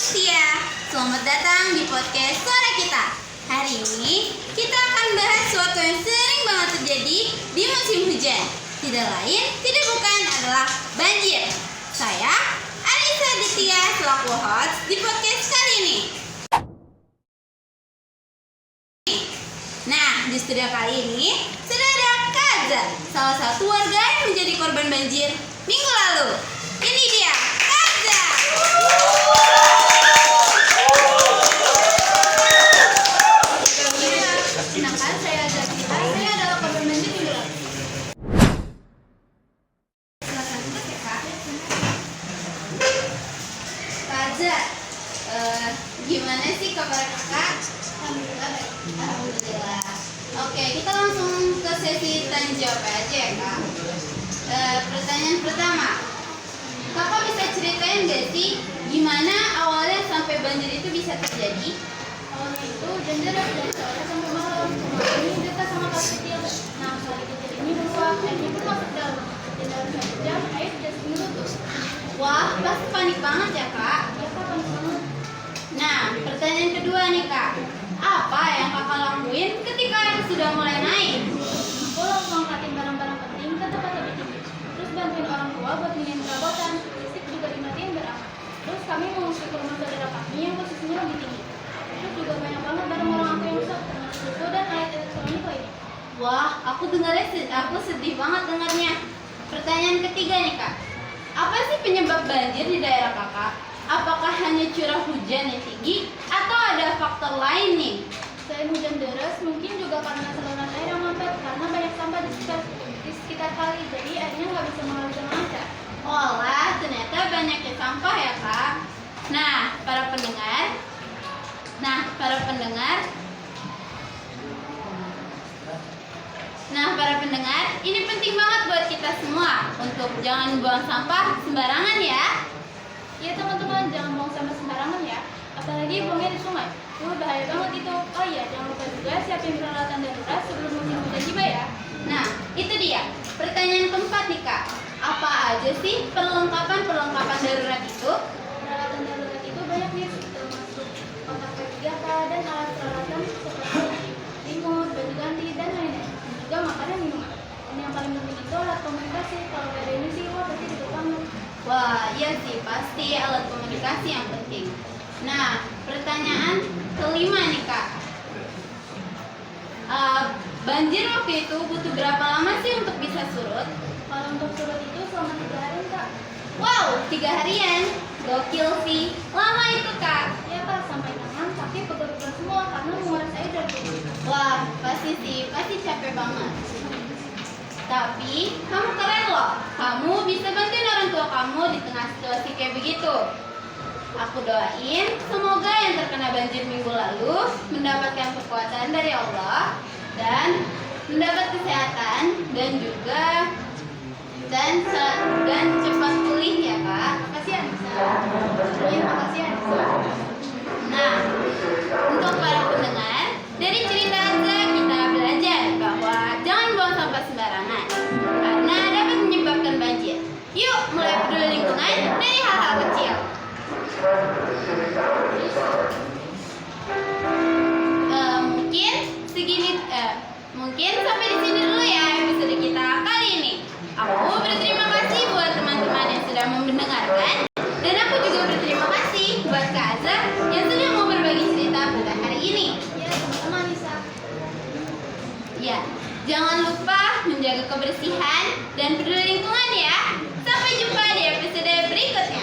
Tia, selamat datang di podcast Suara Kita. Hari ini kita akan bahas sesuatu yang sering banget terjadi di musim hujan. Tidak lain, tidak bukan adalah banjir. Saya, Anissa Ditya, selaku host di podcast kali ini. Nah, di studio kali ini sudah ada Kaza, salah satu warga yang menjadi korban banjir minggu lalu. Ini dia, Kaza. Kenalkan, saya Zaki. Saya adalah korban banjir minggu lalu. Silakan duduk ya, Kak. Kaza, gimana sih kabar Kakak? Alhamdulillah baik. Alhamdulillah. Oke, kita langsung ke sesi tanya jawab aja ya, Kak. Pertanyaan pertama, Kakak bisa ceritain nggak sih gimana awalnya sampai banjir itu bisa terjadi? Awalnya itu hujan deras dari sore sampai malam. Rumah ini dekat sama kali kecil. Nah, kali kecil ini meluap, airnya pun masuk dalam. Dan dalam 1 jam, air sudah menutup. Wah, pasti panik banget ya, Kak. Ya, Kak, panik banget. Nah, pertanyaan kedua nih, Kak. Apa yang Kakak lakuin ketika air sudah mulai naik? Aku langsung angkatin barang-barang penting ke tempat lebih tinggi. Terus bantuin orang tua buat nginin perabotan. Listrik juga dimatiin berakhir. Terus kami mengungsi ke rumah saudara kami yang posisinya lebih tinggi. Terus juga banyak banget barang orang aku yang rusak, termasuk buku dan alat elektronik lainnya. Wah, aku sedih banget dengarnya. Pertanyaan ketiga nih, Kak. Apa sih penyebab banjir di daerah Kakak? Apakah hanya curah hujan yang tinggi atau ada faktor lain nih? Selain hujan deras, mungkin juga karena saluran air yang mampet karena banyak sampah di sekitar kali, jadi airnya nggak bisa mengalir dengan lancar. Olah, ternyata banyaknya sampah ya, Kak. Nah, para pendengar, ini penting banget buat kita semua untuk jangan buang sampah sembarangan ya. Ya teman-teman, jangan buang sampah sembarangan ya, apalagi buangnya di sungai. Bahaya banget itu. Oh iya, jangan lupa juga siapin peralatan darurat sebelum musim hujan tiba ya. Nah, itu dia. Pertanyaan keempat nih, Kak. Apa aja sih perlengkapan darurat itu? Peralatan darurat itu banyak nih, termasuk kotak P3K dan alat peralatan seperti remote, baju ganti, dan lainnya. Dan juga makanan minuman. Dan yang paling penting itu alat komunikasi. Kalau nggak ada ini sih, wah pasti tutup banget. Wah, iya sih, pasti alat komunikasi yang penting. Nah, pertanyaan kelima nih, Kak. Banjir waktu itu butuh berapa lama sih untuk bisa surut? Kalau untuk surut itu selama 3 hari, Kak. Wow, 3 harian. Gokil sih. Lama itu, Kak. Ya Kak, sampai tangan kaki pegel-pegel semua karena menguras air dari tubuh. Wah, pasti capek banget. Tapi, kamu keren loh. Kamu bisa bantuin orang tua kamu di tengah situasi kayak begitu. Aku doain semoga yang terkena banjir minggu lalu mendapatkan kekuatan dari Allah dan mendapat kesehatan dan cepat pulih ya, Kak. Makasih Anissa. Iya, makasih Anissa. Nah, untuk para pendengar, dari cerita Azza kita belajar bahwa jangan buang sampah sembarangan karena dapat menyebabkan banjir. Yuk, mulai peduli lingkungan dari hal-hal kecil. Mungkin sampai di sini dulu ya episode kita kali ini. Aku berterima kasih buat teman-teman yang sudah mendengarkan, dan aku juga berterima kasih buat Kak Azza yang sudah mau berbagi cerita pada hari ini. Ya, sama-sama Anissa. Ya, jangan lupa menjaga kebersihan dan peduli lingkungan ya. Sampai jumpa di episode berikutnya.